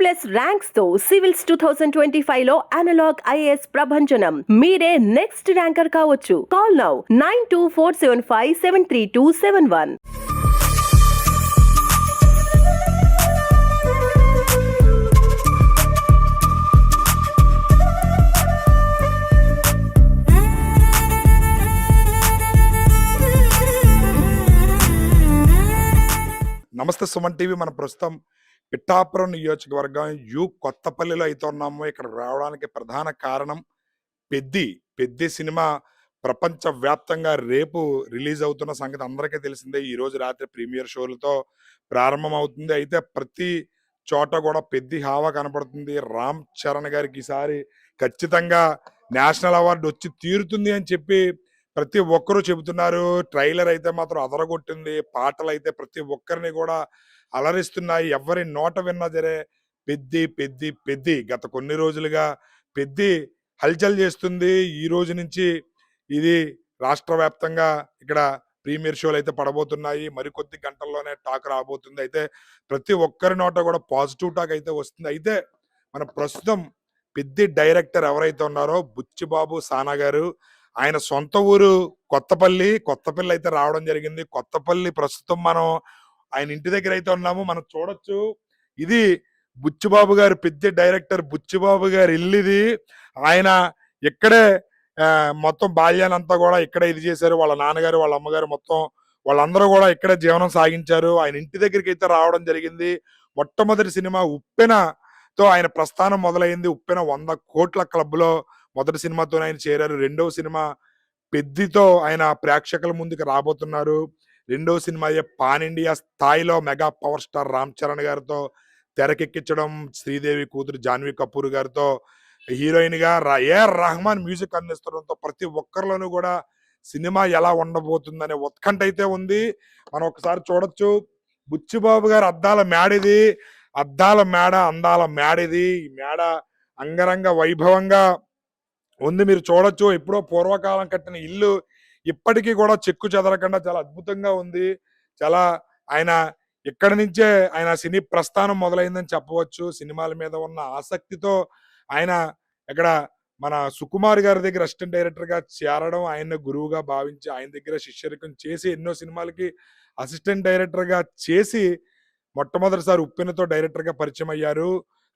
Plus ranks తో civils 2025 లో analogue IAS ప్రభంజనం. మీరే నెక్స్ట్ ర్యాంకర్ కావచ్చు. Call now 9247573271. నమస్తే సుమన్ టీవీ. మన ప్రస్తుతం పిఠాపురం నియోజకవర్గం కొత్తపల్లిలో అయితే ఉన్నాము. ఇక్కడ రావడానికి ప్రధాన కారణం పెద్ది సినిమా ప్రపంచ వ్యాప్తంగా రేపు రిలీజ్ అవుతున్న సంగతి అందరికీ తెలిసిందే. ఈ రోజు రాత్రి ప్రీమియర్ షోలతో ప్రారంభం అవుతుంది. అయితే ప్రతి చోట కూడా పెద్ది హావా కనపడుతుంది. రామ్ చరణ్ గారికి ఈసారి ఖచ్చితంగా నేషనల్ అవార్డు వచ్చి తీరుతుంది అని చెప్పి ప్రతి ఒక్కరూ చెబుతున్నారు. ట్రైలర్ అయితే మాత్రం అదరగొట్టింది. పాటలు అయితే ప్రతి ఒక్కరిని కూడా అలరిస్తున్నాయి. ఎవరి నోట విన్నా సరే పెద్ది గత కొన్ని రోజులుగా పెద్ది హల్చల్ చేస్తుంది. ఈ రోజు నుంచి ఇది రాష్ట్ర వ్యాప్తంగా ఇక్కడ ప్రీమియర్ షోలు అయితే పడబోతున్నాయి. మరికొద్ది గంటల్లోనే టాక్ రాబోతుంది. అయితే ప్రతి ఒక్కరి నోట కూడా పాజిటివ్ టాక్ అయితే వస్తుంది. అయితే మన ప్రస్తుతం పెద్ది డైరెక్టర్ ఎవరైతే ఉన్నారో బుచ్చిబాబు సానా గారు, ఆయన సొంత ఊరు కొత్తపల్లి అయితే రావడం జరిగింది. కొత్తపల్లి ప్రస్తుతం మనం ఆయన ఇంటి దగ్గర అయితే ఉన్నాము. మనం చూడొచ్చు, ఇది బుచ్చిబాబు గారు, పెద్ద డైరెక్టర్ బుచ్చిబాబు గారు ఇల్లు ఇది. ఆయన ఇక్కడే మొత్తం బాల్యానంతా కూడా ఇక్కడే ఇది చేశారు. వాళ్ళ నాన్నగారు, వాళ్ళ అమ్మగారు మొత్తం వాళ్ళందరూ కూడా ఇక్కడే జీవనం సాగించారు. ఆయన ఇంటి దగ్గరికి అయితే రావడం జరిగింది. మొట్టమొదటి సినిమా ఉప్పెనతో ఆయన ప్రస్థానం మొదలైంది. ఉప్పెన 100 కోట్ల క్లబ్ లో మొదటి సినిమాతో ఆయన చేరారు. రెండవ సినిమా పెద్దితో ఆయన ప్రేక్షకుల ముందుకు రాబోతున్నారు. రెండవ సినిమా పాన్ ఇండియా స్థాయిలో mega power star Ram Charan గారితో తెరకెక్కించడం, శ్రీదేవి కూతురు జాన్వీ కపూర్ గారితో హీరోయిన్ గా ఏఆర్ రెహమాన్ మ్యూజిక్ అందిస్తుండడంతో ప్రతి ఒక్కరిలోనూ కూడా సినిమా ఎలా ఉండబోతుందనే ఉత్కంఠ అయితే ఉంది. మనం ఒకసారి చూడొచ్చు, బుచ్చిబాబు గారు అద్దాల మేడిది, అందాల మేడిది. ఈ మేడ అంగరంగ వైభవంగా ఉంది. మీరు చూడొచ్చు, ఎప్పుడో పూర్వకాలం కట్టిన ఇల్లు ఇప్పటికీ కూడా చెక్కు చెదరకుండా చాలా అద్భుతంగా ఉంది. చాలా ఆయన ఇక్కడి నుంచే ఆయన సినీ ప్రస్థానం మొదలైందని చెప్పవచ్చు. సినిమాల మీద ఉన్న ఆసక్తితో ఆయన ఇక్కడ మన సుకుమార్ గారి దగ్గర అసిస్టెంట్ డైరెక్టర్ గా చేరడం, ఆయన గురువుగా భావించి ఆయన దగ్గర శిష్యరికం చేసి ఎన్నో సినిమాలకి అసిస్టెంట్ డైరెక్టర్ గా చేసి మొట్టమొదటిసారి ఉప్పెనతో డైరెక్టర్ గా పరిచయం అయ్యారు.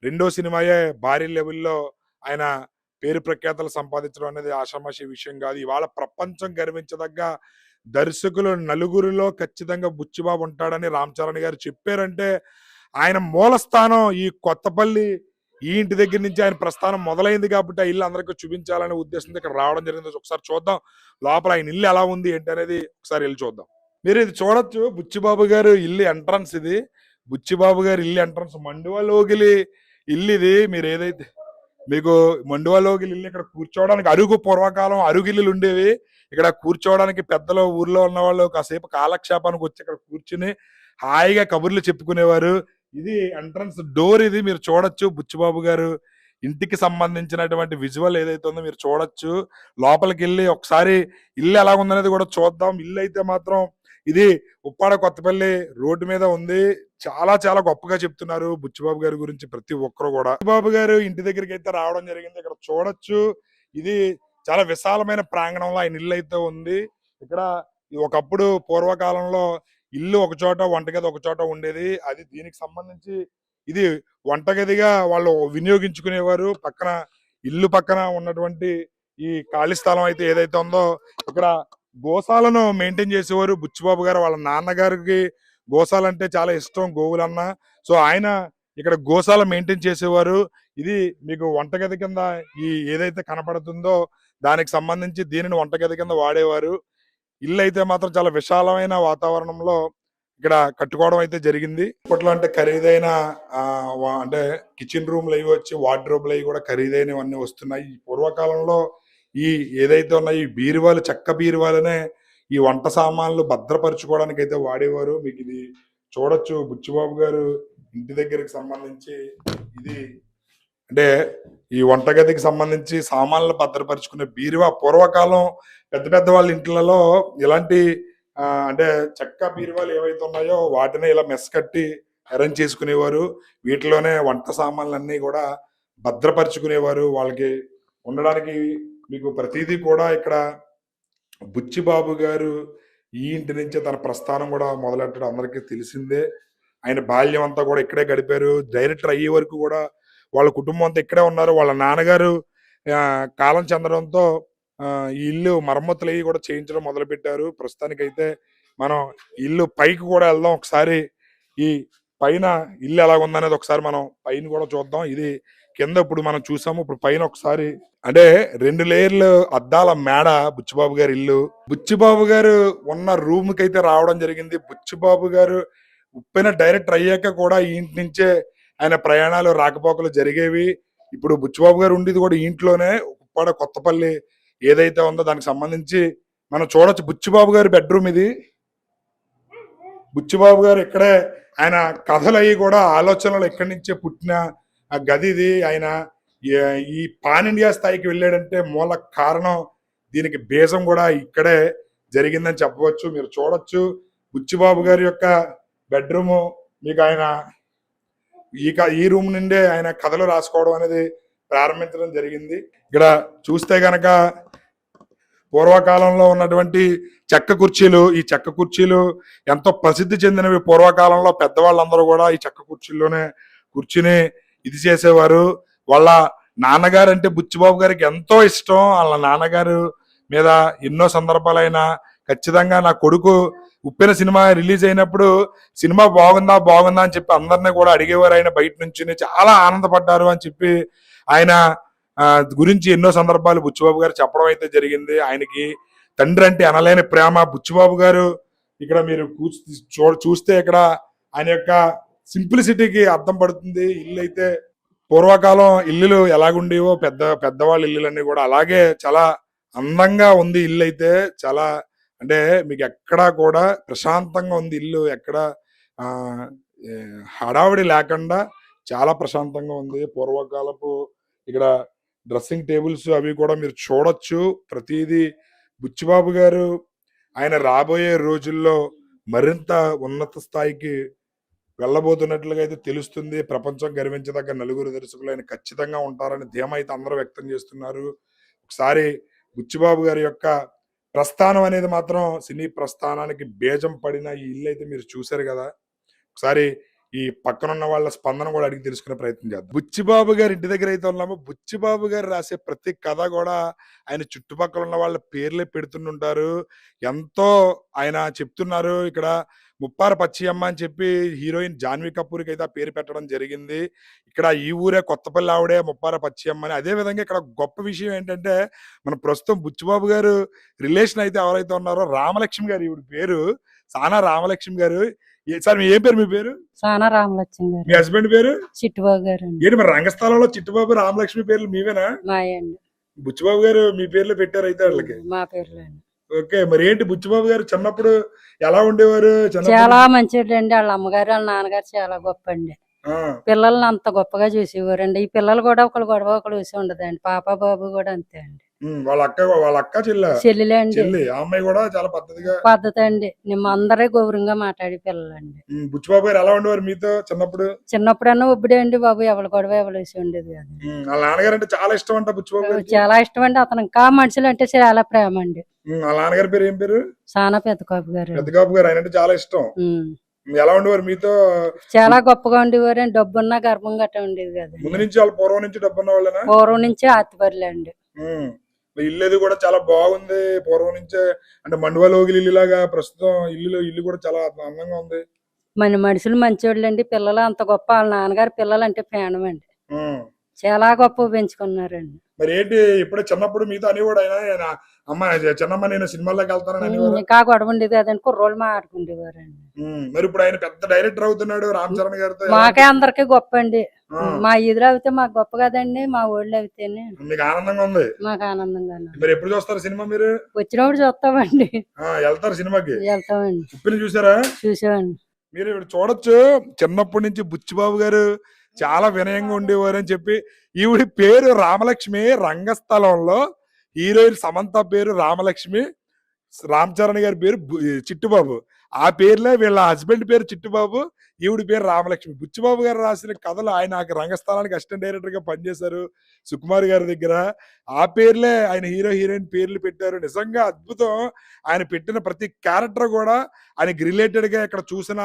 రెండో సినిమాయే భారీ లెవెల్లో ఆయన పేరు ప్రఖ్యాతలు సంపాదించడం అనేది ఆషామాషి విషయం కాదు. ఇవాళ ప్రపంచం గర్వించదగ్గ దర్శకులు నలుగురిలో ఖచ్చితంగా బుచ్చిబాబు ఉంటాడని రామ్ చరణ్ గారు చెప్పారంటే ఆయన మూల స్థానం ఈ కొత్తపల్లి, ఈ ఇంటి దగ్గర నుంచి ఆయన ప్రస్థానం మొదలైంది కాబట్టి ఆ ఇల్లు అందరికీ చూపించాలనే ఉద్దేశంతో ఇక్కడ రావడం జరిగింది. ఒకసారి చూద్దాం లోపల ఆయన ఇల్లు ఎలా ఉంది ఏంటి అనేది ఒకసారి వెళ్ళి చూద్దాం. మీరు ఇది చూడొచ్చు, బుచ్చిబాబు గారు ఇల్లు ఎంట్రన్స్ ఇది. బుచ్చిబాబు గారి ఇల్లు ఎంట్రన్స్ మండువలోగిలి ఇల్లు ఇది. మీరు ఏదైతే మీకు మండువలోగిలి ఇల్లు, ఇక్కడ కూర్చోవడానికి అరుగు, పూర్వకాలం అరుగుిల్లులు ఉండేవి. ఇక్కడ కూర్చోవడానికి పెద్దలు ఊర్లో ఉన్న వాళ్ళు కాసేపు కాలక్షేపానికి వచ్చి ఇక్కడ కూర్చుని హాయిగా కబుర్లు చెప్పుకునేవారు. ఇది ఎంట్రన్స్ డోర్, ఇది మీరు చూడొచ్చు. బుచ్చిబాబు గారు ఇంటికి సంబంధించినటువంటి విజువల్ ఏదైతే ఉందో మీరు చూడొచ్చు. లోపలికి వెళ్ళి ఒకసారి ఇల్లు ఎలా ఉందనేది కూడా చూద్దాం. ఇల్లు అయితే మాత్రం ఇది ఉప్పాడ కొత్తపల్లి రోడ్డు మీద ఉంది. చాలా చాలా గొప్పగా చెప్తున్నారు బుచ్చిబాబు గారి గురించి ప్రతి ఒక్కరు కూడా. బుచ్చిబాబు గారు ఇంటి దగ్గరికి అయితే రావడం జరిగింది. ఇక్కడ చూడొచ్చు, ఇది చాలా విశాలమైన ప్రాంగణంలో ఆయన ఇల్లు అయితే ఉంది. ఇక్కడ ఒకప్పుడు పూర్వకాలంలో ఇల్లు ఒక చోట, వంటగది ఒక చోట ఉండేది. అది దీనికి సంబంధించి ఇది వంటగదిగా వాళ్ళు వినియోగించుకునేవారు. పక్కన ఇల్లు పక్కన ఉన్నటువంటి ఈ ఖాళీ స్థలం అయితే ఏదైతే ఉందో ఇక్కడ గోశాలను మెయింటైన్ చేసేవారు బుచ్చిబాబు గారు. వాళ్ళ నాన్నగారికి గోశాలంటే చాలా ఇష్టం, గోవులన్న. సో ఆయన ఇక్కడ గోశాల మెయింటైన్ చేసేవారు. ఇది మీకు వంటగది కింద ఈ ఏదైతే కనపడుతుందో దానికి సంబంధించి దీనిని వంటగది కింద వాడేవారు. ఇల్లు అయితే మాత్రం చాలా విశాలమైన వాతావరణంలో ఇక్కడ కట్టుకోవడం అయితే జరిగింది. ఇప్పట్లో అంటే ఖరీదైన అంటే కిచెన్ రూమ్లు అవి వచ్చి వార్డ్రోబ్లు అవి కూడా ఖరీదైనవన్నీ వస్తున్నాయి. ఈ పూర్వకాలంలో ఈ ఏదైతే ఉన్నాయి ఈ బీరువాలు, చెక్క బీరువాలనే ఈ వంట సామాన్లు భద్రపరచుకోవడానికి అయితే వాడేవారు. మీకు ఇది చూడొచ్చు, బుచ్చిబాబు గారు ఇంటి దగ్గరికి సంబంధించి ఇది అంటే ఈ వంటగదికి సంబంధించి సామాన్లు భద్రపరుచుకునే బీరువా. పూర్వకాలం పెద్ద వాళ్ళ ఇంట్లలో ఇలాంటి అంటే చెక్క బీరువాలు ఏవైతే ఉన్నాయో వాటిని ఇలా మెస్ కట్టి అరేంజ్ చేసుకునేవారు. వీటిలోనే వంట సామాన్లన్నీ కూడా భద్రపరుచుకునేవారు. వాళ్ళకి ఉండడానికి మీకు ప్రతీదీ కూడా ఇక్కడ బుచ్చిబాబు గారు ఈ ఇంటి నుంచే తన ప్రస్థానం కూడా మొదలెట్టడం అందరికీ తెలిసిందే. ఆయన బాల్యం అంతా కూడా ఇక్కడే గడిపారు. డైరెక్టర్ అయ్యే వరకు కూడా వాళ్ళ కుటుంబం అంతా ఇక్కడే ఉన్నారు. వాళ్ళ నాన్నగారు కాలం చెందడంతో ఈ ఇల్లు మరమ్మతులయ్యి కూడా చేయించడం మొదలుపెట్టారు. ప్రస్తుతానికైతే మనం ఇల్లు పైకి కూడా వెళ్దాం ఒకసారి. ఈ పైన ఇల్లు ఎలాగుందనేది ఒకసారి మనం పైన కూడా చూద్దాం. ఇది కింద ఇప్పుడు మనం చూసాము. ఇప్పుడు పైన ఒకసారి అంటే 2 లేయర్లు అద్దాల మేడ బుచ్చిబాబు గారి ఇల్లు. బుచ్చిబాబు గారు ఉన్న రూమ్ కైతే రావడం జరిగింది. బుచ్చిబాబు గారు ఉప్పెన డైరెక్టర్ అయ్యాక కూడా ఈ ఇంటి నుంచే ఆయన ప్రయాణాలు రాకపోకలు జరిగేవి. ఇప్పుడు బుచ్చిబాబు గారు ఉండేది కూడా ఈ ఇంట్లోనే. ఉప్పాడ కొత్తపల్లి ఏదైతే ఉందో దానికి సంబంధించి మనం చూడొచ్చు. బుచ్చిబాబు గారి బెడ్రూమ్ ఇది. బుచ్చిబాబు గారు ఇక్కడే ఆయన కథలు అవి కూడా ఆలోచనలు ఎక్కడి నుంచే పుట్టిన ఆ గది ఇది. ఆయన ఈ పాన్ ఇండియా స్థాయికి వెళ్ళాడంటే మూల కారణం దీనికి బీజం కూడా ఇక్కడే జరిగిందని చెప్పవచ్చు. మీరు చూడొచ్చు బుచ్చిబాబు గారి యొక్క బెడ్రూమ్. మీకు ఆయన ఈ రూమ్ నుండే ఆయన కథలు రాసుకోవడం అనేది ప్రారంభించడం జరిగింది. ఇక్కడ చూస్తే గనక పూర్వకాలంలో ఉన్నటువంటి చెక్క కుర్చీలు, ఈ చెక్క కుర్చీలు ఎంతో ప్రసిద్ధి చెందినవి. పూర్వకాలంలో పెద్దవాళ్ళందరూ కూడా ఈ చెక్క కుర్చీల్లోనే కూర్చుని ఇది చేసేవారు. వాళ్ళ నాన్నగారు అంటే బుచ్చిబాబు గారికి ఎంతో ఇష్టం. వాళ్ళ నాన్నగారు మీద ఎన్నో సందర్భాలైనా ఖచ్చితంగా నా కొడుకు ఉప్పెన సినిమా రిలీజ్ అయినప్పుడు సినిమా బాగుందా అని చెప్పి అందరినీ కూడా అడిగేవారు. ఆయన బయట నుంచి చాలా ఆనందపడ్డారు అని చెప్పి ఆయన గురించి ఎన్నో సందర్భాలు బుచ్చిబాబు గారు చెప్పడం అయితే జరిగింది. ఆయనకి తండ్రి అంటే అనలేని ప్రేమ. బుచ్చిబాబు గారు ఇక్కడ మీరు చూస్తే ఇక్కడ ఆయన యొక్క సింప్లిసిటీకి అర్థం పడుతుంది. ఇల్లు అయితే పూర్వకాలం ఇల్లులు ఎలాగుండేవో పెద్దవాళ్ళ ఇల్లులన్నీ కూడా అలాగే చాలా అందంగా ఉంది. ఇల్లు అయితే చాలా అంటే మీకు ఎక్కడా కూడా ప్రశాంతంగా ఉంది ఇల్లు. ఎక్కడ హడావిడి లేకుండా చాలా ప్రశాంతంగా ఉంది. పూర్వకాలపు ఇక్కడ డ్రెస్సింగ్ టేబుల్స్ అవి కూడా మీరు చూడొచ్చు. ప్రతిదీ బుచ్చిబాబు గారు ఆయన రాబోయే రోజుల్లో మరింత ఉన్నత స్థాయికి వెళ్ళబోతున్నట్లుగా అయితే తెలుస్తుంది. ప్రపంచం గర్వించదగ్గ నలుగురు దర్శకులు ఆయన ఖచ్చితంగా ఉంటారని ధీమా అయితే అందరూ వ్యక్తం చేస్తున్నారు. ఒకసారి బుచ్చిబాబు గారి యొక్క ప్రస్థానం అనేది మాత్రం సినీ ప్రస్థానానికి బీజం పడిన ఈ ఇల్లు అయితే మీరు చూశారు కదా. ఒకసారి ఈ పక్కనున్న వాళ్ళ స్పందన కూడా అడిగి తెలుసుకునే ప్రయత్నం చేద్దాం. బుచ్చిబాబు గారి ఇంటి దగ్గర అయితే ఉన్నాము. బుచ్చిబాబు గారు రాసే ప్రతి కథ కూడా ఆయన చుట్టుపక్కల ఉన్న వాళ్ళ పేర్లే పెడుతుంటారు. ఎంతో ఆయన చెప్తున్నారు. ఇక్కడ ముప్పార పచ్చియమ్మ అని చెప్పి హీరోయిన్ జాన్వీ కపూర్కి అయితే ఆ పేరు పెట్టడం జరిగింది. ఇక్కడ ఈ ఊరే కొత్తపల్లి ఆవిడే ముప్పార పచ్చియమ్మ అని. అదే విధంగా ఇక్కడ గొప్ప విషయం ఏంటంటే మన ప్రస్తుతం బుచ్చిబాబు గారు రిలేషన్ అయితే ఎవరైతే ఉన్నారో రామలక్ష్మి గారు, ఈవిడ పేరు సానా రామలక్ష్మి గారు. సార్ ఏం పేరు మీ పేరు? సానా రామలక్ష్మి గారు. మీ హస్బెండ్ పేరు? చిట్టుబాబు గారు. ఏంటి మరి రంగస్థలంలో చిట్టుబాబు రామలక్ష్మి పేర్లు మీవేనా? మాయండి. బుచ్చిబాబు గారు మీ పేర్లు పెట్టారు అయితే వాళ్ళకి? మా పేర్లు. ఓకే. మరి ఏంటి బుచ్చిబాబు గారు చిన్నప్పుడు ఎలా ఉండేవారు? చాలా మంచిదండి. వాళ్ళ అమ్మగారు వాళ్ళ నాన్నగారు చాలా గొప్ప అండి. పిల్లల్ని అంత గొప్పగా చూసేవారండి. ఈ పిల్లలు కూడా ఒకళ్ళు గొడవ ఒకళ్ళు చూసి ఉండదండి. పాప బాబు కూడా అంతే అండి. వాళ్ళ అక్క చెల్లెలే అండి. ఆ అమ్మాయి కూడా చాలా పద్ధతి అండి. మేము అందరే గౌరవంగా మాట్లాడి పిల్లలండి. బుచ్చిబాబు గారు ఎలా ఉండేవారు మీతో చిన్నప్పుడు? చిన్నప్పుడన్నా ఒబ్బడే అండి బాబు. ఎవరి గొడవ ఎవరు వేసి ఉండేది కాదు. వాళ్ళ నాన్నగారు అంటే చాలా ఇష్టం అంట బుచ్చిబాబు గారు. చాలా ఇష్టం అండి. అతను ఇంకా మనుషులు అంటే చాలా ప్రేమ అండి. వాళ్ళ నాన్నగారి పేరు ఏం పేరు? సానా పెద్దకాపు గారు. పెద్దకాపు గారు. ఆయన అంటే చాలా ఇష్టం. ఎలా ఉండేవారు మీతో? చాలా గొప్పగా ఉండేవారు అండి. డబ్బున్న గర్భం గట్ట ఉండేది కదా. ముందు నుంచి వాళ్ళు పూర్వం నుంచి డబ్బున్న వాళ్ళేనా? పూర్వం నుంచి ఆతిపర్లే అండి. ఇల్లు కూడా చాలా బాగుంది. పూర్వం నుంచే అంటే మండువాలోగిలి ఇల్లు లాగా ప్రస్తుతం ఇల్లు కూడా చాలా అందంగా ఉంది. మన మనుషులు మంచోళ్ళు అండి. పిల్లలు అంత గొప్ప. వాళ్ళ నాన్నగారు పిల్లలు అంటే ప్రాణం అండి. చాలా గొప్ప పెంచుకున్నారండి. మరి ఏంటి ఇప్పుడే చిన్నప్పుడు మీతో అనేవాడు ఆయన అమ్మ చిన్నమ్మ నేను సినిమాల్లోకి వెళ్తానని? ఇంకా గొడవ ఉండేది కదండి. కుర్రోళ్ళు మాట్లాడుకుండేవారండి. మరి ఇప్పుడు ఆయన పెద్ద డైరెక్టర్ అవుతున్నాడు రామ్ చరణ్ గారితో. మాకే అందరికి గొప్ప అండి. మా ఎదురు అయితే మాకు గొప్ప కదండి. మా ఊళ్ళో అయితేనే మీకు ఆనందంగా ఉంది. మాకు ఆనందంగా. మరి ఎప్పుడు చూస్తారు సినిమా? మీరు వచ్చినప్పుడు చూస్తామండి. వెళ్తారు సినిమాకి? వెళ్తామండి. ఉప్పిని చూసారా? చూసామండి. మీరు ఇప్పుడు చూడొచ్చు. చిన్నప్పటి నుంచి బుచ్చిబాబు గారు చాలా వినయంగా ఉండేవారు అని చెప్పి. ఈవిడి పేరు రామలక్ష్మి. రంగస్థలంలో హీరోయిన్ సమంత పేరు రామలక్ష్మి. రామ్ చరణ్ గారి పేరు చిట్టుబాబు. ఆ పేర్లే వీళ్ళ హస్బెండ్ పేరు చిట్టుబాబు. ఈవిడ పేరు రామలక్ష్మి. బుచ్చిబాబు గారు రాసిన కథలు ఆయన నాకు రంగస్థలానికి అసిస్టెంట్ డైరెక్టర్ గా పనిచేశారు సుకుమార్ గారి దగ్గర. ఆ పేర్లే ఆయన హీరో హీరోయిన్ పేర్లు పెట్టారు. నిజంగా అద్భుతం. ఆయన పెట్టిన ప్రతి క్యారెక్టర్ కూడా ఆయనకి రిలేటెడ్ గా ఇక్కడ చూసిన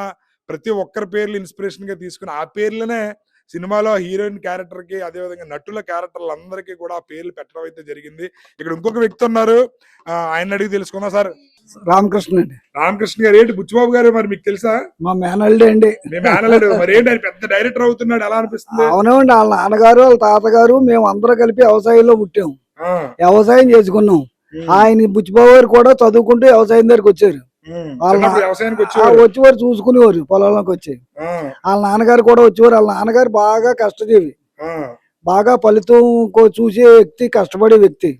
ప్రతి ఒక్కరి పేర్లు ఇన్స్పిరేషన్ గా తీసుకుని ఆ పేర్లనే సినిమాలో హీరోయిన్ క్యారెక్టర్ కి అదేవిధంగా నటుల క్యారెక్టర్లు అందరికీ కూడా ఆ పేర్లు పెట్టడం అయితే జరిగింది. ఇక్కడ ఇంకొక వ్యక్తి ఉన్నారు, ఆయన అడిగి తెలుసుకుందాం. సార్ రామకృష్ణ అండి. రామకృష్ణ గారు ఏంటి బుచ్చిబాబు గారు మరి మీకు తెలుసా? మా మేనల్డే అండి. మీ మేనల్లుడు మరి ఏంటి ఆయన పెద్ద డైరెక్టర్ అవుతున్నాడు, ఎలా అనిపిస్తుంది? అవునండి, వాళ్ళ నాన్నగారు వాళ్ళ తాతగారు మేము అందరూ కలిపి వ్యవసాయంలో పుట్టాం, వ్యవసాయం చేసుకున్నాం. ఆయన బుచ్చిబాబు గారు కూడా చదువుకుంటూ వ్యవసాయం దగ్గరికి వచ్చారు. వ్యవసాయానికి వచ్చేవారు, చూసుకునేవారు పొలంలోకి వచ్చి. వాళ్ళ నాన్నగారు కూడా వచ్చేవారు. వాళ్ళ నాన్నగారు బాగా కష్టజీవి, బాగా ఫలితం చూసే వ్యక్తి, కష్టపడే వ్యక్తి.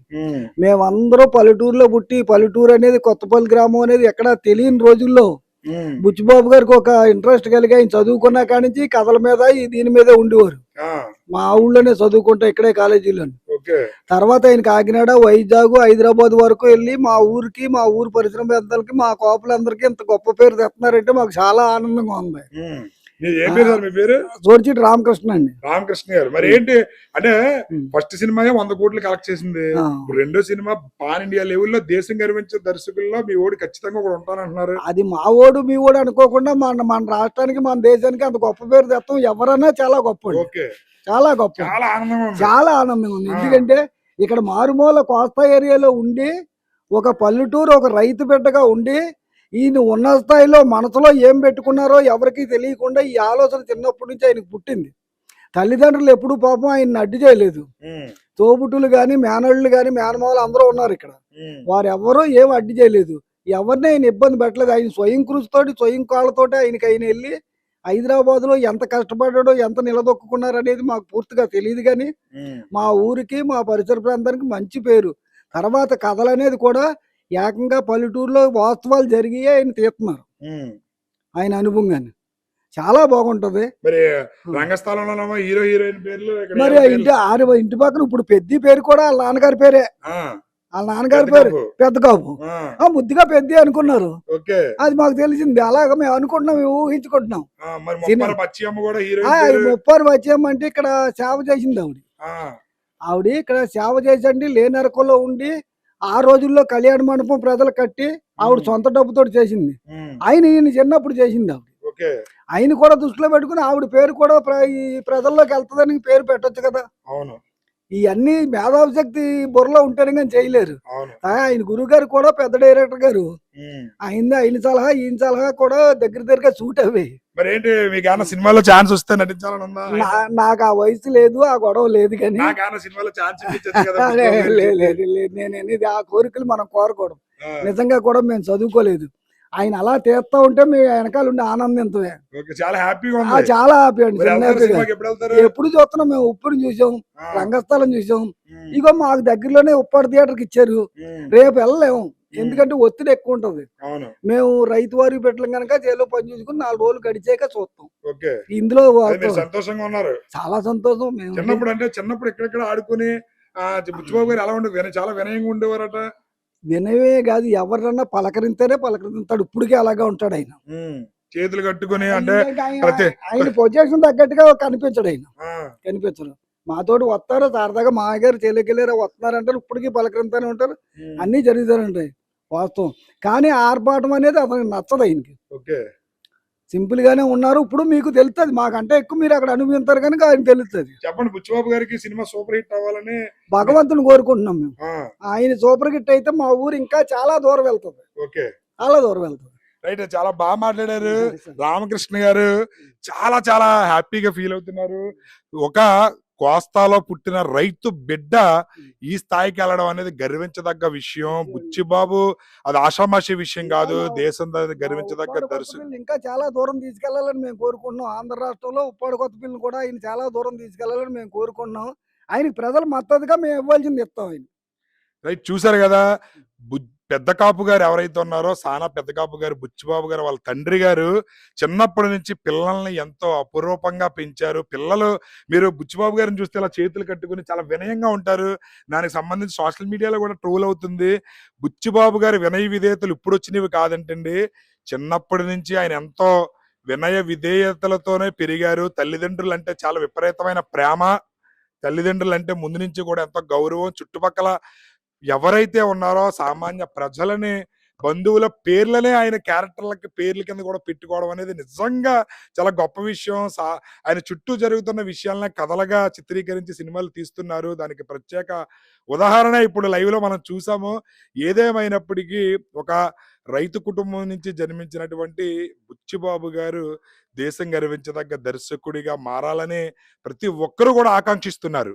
మేమందరూ పల్లెటూరులో పుట్టి, పల్లెటూరు అనేది కొత్తపల్లి గ్రామం అనేది ఎక్కడా తెలియని రోజుల్లో బుచ్చిబాబు గారికి ఒక ఇంట్రెస్ట్ కలిగి ఆయన చదువుకున్న కాడి నుంచి కథల మీద దీని మీద ఉండేవారు. మా ఊళ్ళోనే చదువుకుంటా, ఇక్కడే కాలేజీలోనే. తర్వాత ఆయన కాకినాడ, వైజాగ్, హైదరాబాద్ వరకు వెళ్ళి మా ఊరికి, మా ఊరు పరిశ్రమ పెద్దలకి, మా కోపలందరికీ ఇంత గొప్ప పేరు తెస్తున్నారంటే మాకు చాలా ఆనందంగా ఉంది. జోర్చిటి రామకృష్ణ అండి. రామకృష్ణ గారు మరి ఏంటి అంటే ఫస్ట్ సినిమా 100 కోట్లు కలెక్ట్ చేసింది. రెండో సినిమా పాన్ ఇండియా లెవెల్లో దేశం గర్వించే దర్శకుల్లో మీ ఓడి ఖచ్చితంగా కూడా ఉంటానంటున్నారు. అది మా ఓడు మీ ఓడు అనుకోకుండా మన రాష్ట్రానికి, మన దేశానికి అంత గొప్ప పేరు తెస్తాం. ఎవరన్నా చాలా గొప్ప, చాలా గొప్ప, చాలా ఆనందంగా ఉంది. ఎందుకంటే ఇక్కడ మారుమూల కోస్తా ఏరియాలో ఉండి, ఒక పల్లెటూరు, ఒక రైతు బిడ్డగా ఉండి, ఈయన ఉన్న స్థాయిలో మనసులో ఏం పెట్టుకున్నారో ఎవరికి తెలియకుండా ఈ ఆలోచన చిన్నప్పటి నుంచి ఆయనకు పుట్టింది. తల్లిదండ్రులు ఎప్పుడు పాపం ఆయన్ని అడ్డు చేయలేదు. తోబుట్టులు గాని, మేనళ్ళు గాని, మేనమాలు అందరూ ఉన్నారు ఇక్కడ. వారు ఎవరూ ఏం అడ్డు చేయలేదు, ఎవరిని ఆయన ఇబ్బంది పెట్టలేదు. ఆయన స్వయం కృషితోటి, స్వయం కాళ్ళతోటి ఆయన వెళ్ళి హైదరాబాద్ లో ఎంత కష్టపడ్డాడో, ఎంత నిలదొక్కున్నారు అనేది మాకు పూర్తిగా తెలియదు. కానీ మా ఊరికి, మా పరిసర ప్రాంతానికి మంచి పేరు. తర్వాత కథలు అనేది కూడా ఏకంగా పల్లెటూరులో వాస్తవాలు జరిగి ఆయన తీస్తున్నారు. ఆయన అనుభవంగానే చాలా బాగుంటది. మరి రంగస్థలంలో హీరో హీరోయిన్ పేర్లు మరి ఇంటి పక్కన ఇప్పుడు పెద్ద పేరు కూడా వాళ్ళ నాన్నగారి పేరే. వాళ్ళ నాన్నగారి పేరు పెద్ద కాపు, ముద్దుగా పెద్ద అనుకున్నారు. అది మాకు తెలిసింది. అలాగ మేము అనుకుంటున్నాం, మేము ఊహించుకుంటున్నాం. ముప్పారు బచ్చమ్మ అంటే ఇక్కడ సేవ చేసింది ఆవిడ ఇక్కడ సేవ చేసండి లేనరకలో ఉండి ఆ రోజుల్లో కళ్యాణ మండపం ప్రజలు కట్టి ఆవిడ సొంత డబ్బుతో చేసింది. ఈయన చిన్నప్పుడు చేసింది ఆవిడ. ఆయన కూడా దృష్టిలో పెట్టుకుని ఆవిడ పేరు కూడా ఈ ప్రజల్లోకి వెళ్తుందని పేరు పెట్టొచ్చు కదా. ఇవన్నీ మేధావి శక్తి బుర్రలో ఉంటేనే కానీ చేయలేరు. ఆయన గురువు గారు కూడా పెద్ద డైరెక్టర్ గారు. ఆయన సలహా, ఈయన సలహా కూడా దగ్గరగా సూట్ అవి. మరి ఏంటి మీకు సినిమాలో ఛాన్స్ వస్తే నటించాలని ఉందా? నాకు ఆ వయసు లేదు, ఆ గొడవ లేదు. కానీ లేదు, నేను ఆ కోరికలు మనం కోరకూడదు. నిజంగా కూడా మేము చదువుకోలేదు. ఆయన అలా తీస్తా ఉంటే మేము వెనకాల ఉండి ఆనందించమే. చాలా హ్యాపీగా అండి. ఎప్పుడు చూస్తున్నాం మేము. ఉప్పుని చూసాం, రంగస్థలం చూసాం. ఇగో మాకు దగ్గరలోనే ఉప్పాడు థియేటర్కి ఇచ్చారు. రేపు వెళ్ళలేము, ఎందుకంటే ఒత్తిడి ఎక్కువ ఉంటది. మేము రైతు వారి పెట్టలేం కనుక జైల్లో పని చూసుకుని 4 రోజులు గడిచాక చూస్తాం. ఇందులో సంతోషంగా ఉన్నారు. చాలా సంతోషం. మేము చిన్నప్పుడు ఎక్కడెక్కడ ఆడుకుని బుచ్చిబాబు గారు ఎలా ఉండేది, చాలా వినయంగా ఉండేవారట. వినయమే కాదు, ఎవరన్నా పలకరింతేనే పలకరిస్తాడు. ఇప్పటికే అలాగా ఉంటాడు ఆయన. చేతులు కట్టుకుని అంటే ఆయన పొజిషన్ తగ్గట్టుగా కనిపించడు ఆయన. కనిపించడు. మాతోటి వస్తారు సరదాగా, మా గారు చెల్లెకెళ్ళారు వస్తున్నారంటారు, ఇప్పటికీ పలకరింతనే ఉంటారు. అన్ని జరుగుతారంటాయి వాస్తవం. కానీ ఆర్పాటం అనేది అతనికి నచ్చదు ఆయనకి. సింపుల్ గానే ఉన్నారు. ఇప్పుడు మీకు తెలుస్తుంది, మాకంటే ఎక్కువ మీరు అక్కడ అనుభవిస్తారు కనుక ఆయన తెలుస్తుంది. చెప్పండి, బుచ్చిబాబు గారికి సినిమా సూపర్ హిట్ అవ్వాలని భగవంతుని కోరుకుంటున్నాం మేము. ఆయన సూపర్ హిట్ అయితే మా ఊరు ఇంకా చాలా దూరం వెళ్తుంది. చాలా దూరం వెళ్తుంది. రైట్, చాలా బాగా మాట్లాడారు రామకృష్ణ గారు. చాలా చాలా హ్యాపీగా ఫీల్ అవుతున్నారు. ఒక కోస్తాలో పుట్టిన రైతు బిడ్డ ఈ స్థాయికి వెళ్ళడం అనేది గర్వించదగ్గ విషయం. బుచ్చిబాబు అది ఆషామాషి విషయం కాదు, దేశం గర్వించదగ్గ దర్శకులు. ఇంకా చాలా దూరం తీసుకెళ్లాలని మేము కోరుకుంటున్నాం. ఆంధ్ర రాష్ట్రంలో ఉప్పాడు కొత్తపల్లిని కూడా ఆయన చాలా దూరం తీసుకెళ్లాలని మేము కోరుకుంటున్నాం. ఆయనకి ప్రజలు మద్దతుగా మేము ఇవ్వాల్సింది ఇస్తాం. ఆయన రైట్, చూసారు కదా. పెద్ద కాపు గారు ఎవరైతే ఉన్నారో, సానా పెద్ద కాపు గారు, బుచ్చిబాబు గారు వాళ్ళ తండ్రి గారు చిన్నప్పటి నుంచి పిల్లల్ని ఎంతో అపురూపంగా పెంచారు. పిల్లలు మీరు బుచ్చిబాబు గారిని చూస్తే ఇలా చేతులు కట్టుకుని చాలా వినయంగా ఉంటారు. దానికి సంబంధించి సోషల్ మీడియాలో కూడా ట్రోల్ అవుతుంది. బుచ్చిబాబు గారి వినయ విధేయతలు ఇప్పుడు వచ్చినవి కాదంటండి, చిన్నప్పటి నుంచి ఆయన ఎంతో వినయ విధేయతలతోనే పెరిగారు. తల్లిదండ్రులు అంటే చాలా విపరీతమైన ప్రేమ. తల్లిదండ్రులు అంటే ముందు నుంచి కూడా ఎంతో గౌరవం. చుట్టుపక్కల ఎవరైతే ఉన్నారో సామాన్య ప్రజలని, బంధువుల పేర్లనే ఆయన క్యారెక్టర్లకి పేర్ల కింద కూడా పెట్టుకోవడం అనేది నిజంగా చాలా గొప్ప విషయం. ఆయన చుట్టూ జరుగుతున్న విషయాలనే కథలుగా చిత్రీకరించి సినిమాలు తీస్తున్నారు. దానికి ప్రత్యేక ఉదాహరణ ఇప్పుడు లైవ్‌లో మనం చూసాము. ఏదేమైనప్పటికీ ఒక రైతు కుటుంబం నుంచి జన్మించినటువంటి బుచ్చిబాబు గారు దేశం గర్వించదగ్గ దర్శకుడిగా మారాలని ప్రతి ఒక్కరు కూడా ఆకాంక్షిస్తున్నారు.